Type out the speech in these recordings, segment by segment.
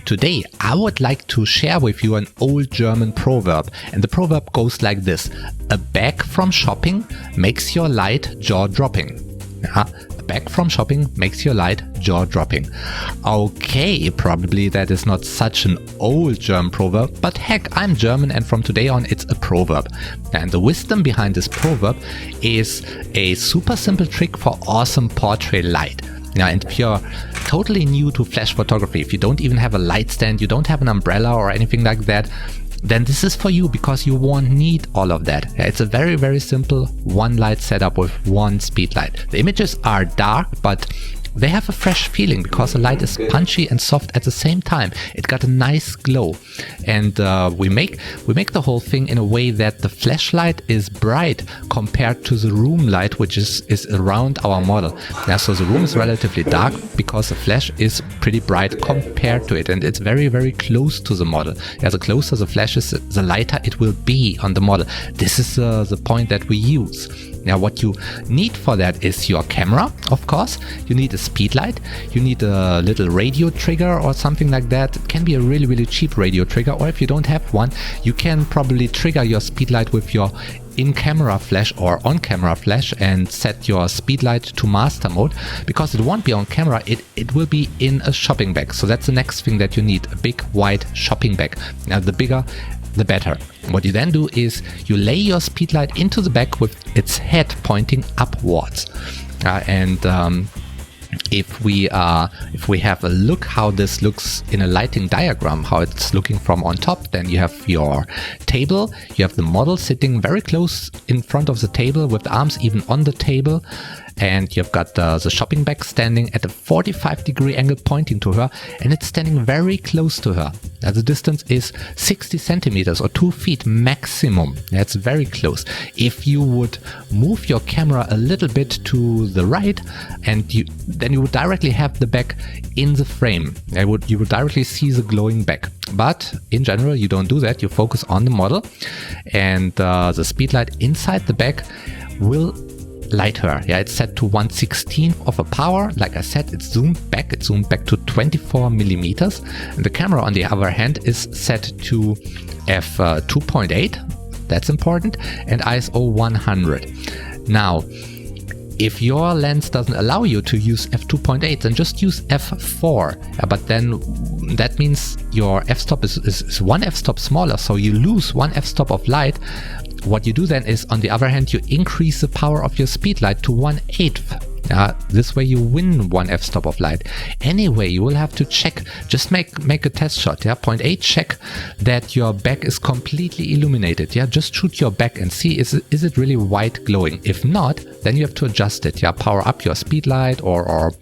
Today, I would like to share with you an old German proverb, and the proverb goes like this: a bag from shopping makes your light jaw-dropping. A bag from shopping makes your light jaw-dropping. Okay, probably that is not such an old German proverb, but heck, I'm German and from today on it's a proverb. And the wisdom behind this proverb is a super simple trick for awesome portrait light. Now, and if you're totally new to flash photography, if you don't even have a light stand, you don't have an umbrella or anything like that, then this is for you because you won't need all of that. It's a very, very simple one light setup with one speed light. The images are dark, but they have a fresh feeling because the light is punchy and soft at the same time. It got a nice glow, and we make the whole thing in a way that the flashlight is bright compared to the room light, which is around our model. Now, so the room is relatively dark because the flash is pretty bright compared to it, and it's very, very close to the model. Yeah, the closer the flash is, the lighter it will be on the model. This is the point that we use. Now, what you need for that is your camera, of course. You need a speed light. You need a little radio trigger or something like that. It can be a really, really cheap radio trigger, or if you don't have one, you can probably trigger your speed light with your in-camera flash or on-camera flash and set your speed light to master mode, because it won't be on camera, it will be in a shopping bag. So that's the next thing that you need, a big white shopping bag. Now, the bigger the better. What you then do is you lay your speed light into the bag with its head pointing upwards. If we have a look how this looks in a lighting diagram, how it's looking from on top, then you have your table, you have the model sitting very close in front of the table with the arms even on the table, and you've got the shopping bag standing at a 45-degree angle pointing to her, and it's standing very close to her. Now, the distance is 60 centimeters or 2 feet maximum. That's very close. If you would move your camera a little bit to the right, and then you would directly have the bag in the frame. You would directly see the glowing bag. But in general, you don't do that. You focus on the model, and the speed light inside the bag will light her. Yeah, it's set to 1/16 of a power. Like I said, it's zoomed back to 24 millimeters. And the camera, on the other hand, is set to f2.8. That's important. And ISO 100. Now, if your lens doesn't allow you to use f2.8, then just use f4. But then that means your f-stop is one f-stop smaller, so you lose one f-stop of light. What you do then is, on the other hand, you increase the power of your speed light to 1/8. This way you win one f-stop of light. Anyway, you will have to check, just make a test shot. 0.8, check that your back is completely illuminated. Just shoot your back and see, is it really white glowing? If not, then you have to adjust it. Power up your speed light or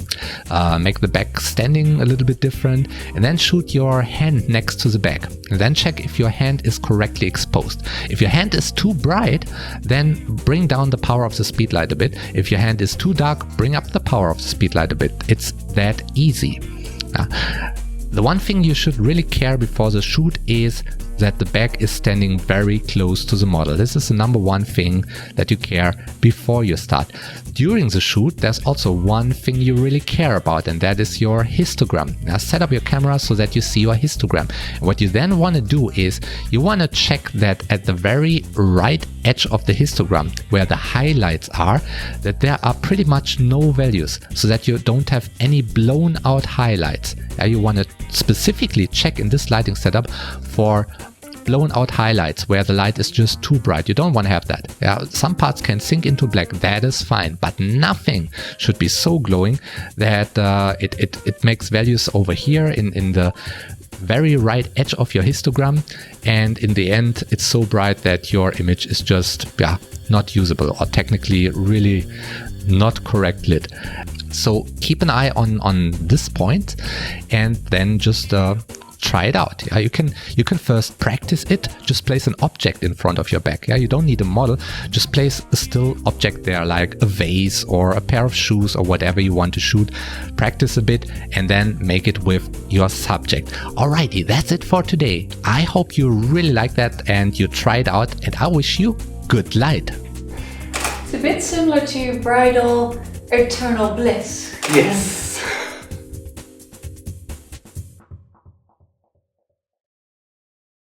make the back standing a little bit different, and then shoot your hand next to the back. And then check if your hand is correctly exposed. If your hand is too bright, then bring down the power of the speed light a bit. If your hand is too dark, bring up the power of the speed light a bit. It's that easy. The one thing you should really care before the shoot is that the bag is standing very close to the model. This is the number one thing that you care before you start. During the shoot, there's also one thing you really care about, and that is your histogram. Now, set up your camera so that you see your histogram. What you then want to do is you want to check that at the very right edge of the histogram, where the highlights are, that there are pretty much no values, so that you don't have any blown out highlights. You want to specifically check in this lighting setup for blown out highlights where the light is just too bright. You don't want to have that. Some parts can sink into black, that is fine, but nothing should be so glowing that it makes values over here in the very right edge of your histogram, and in the end it's so bright that your image is just not usable, or technically really not correct lit. So keep an eye on this point, and then just try it out. You can first practice it. Just place an object in front of your bag. You don't need a model. Just place a still object there, like a vase or a pair of shoes or whatever you want to shoot. Practice a bit and then make it with your subject. Alrighty, that's it for today. I hope you really like that and you try it out, and I wish you good light. It's a bit similar to bridal eternal bliss. Yes.